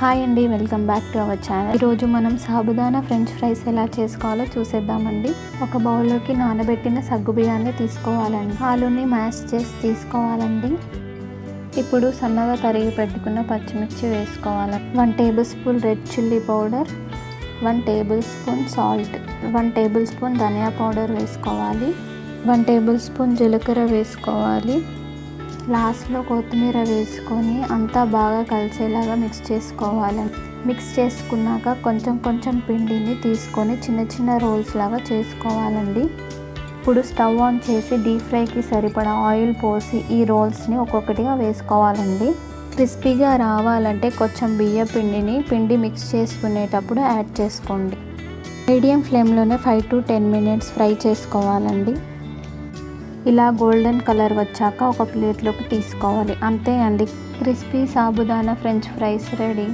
Hi అండి, welcome back to our channel. ఈరోజు మనం సాబుదానా ఫ్రెంచ్ ఫ్రైస్ ఎలా చేసుకోవాలో చూసేద్దామండి. ఒక బౌల్లోకి నానబెట్టిన సగ్గుబియ్యాన్ని తీసుకోవాలండి. ఆలుని మ్యాష్ చేసి తీసుకోవాలండి. ఇప్పుడు సన్నగా తరిగి పెట్టుకున్న పచ్చిమిర్చి వేసుకోవాలి. 1 tablespoon red chilli powder, 1 tablespoon salt, 1 tablespoon ధనియా పౌడర్ వేసుకోవాలి, 1 టేబుల్ స్పూన్ జీలకర్ర వేసుకోవాలి. లాస్ట్లో కొత్తిమీర వేసుకొని అంతా బాగా కలిసేలాగా మిక్స్ చేసుకోవాలి. మిక్స్ చేసుకున్నాక కొంచెం పిండిని తీసుకొని చిన్న చిన్న రోల్స్ లాగా చేసుకోవాలండి. ఇప్పుడు స్టవ్ ఆన్ చేసి డీప్ ఫ్రైకి సరిపడా ఆయిల్ పోసి ఈ రోల్స్ని ఒక్కొక్కటిగా వేసుకోవాలండి. క్రిస్పీగా రావాలంటే కొంచెం బియ్య పిండి మిక్స్ చేసుకునేటప్పుడు యాడ్ చేసుకోండి. మీడియం ఫ్లేమ్లోనే 5 to 10 minutes ఫ్రై చేసుకోవాలండి. ఇలా గోల్డెన్ కలర్ వచ్చాక ఒక ప్లేట్లోకి తీసుకోవాలి. అంతే అండి, crispy sabudana French fries ready.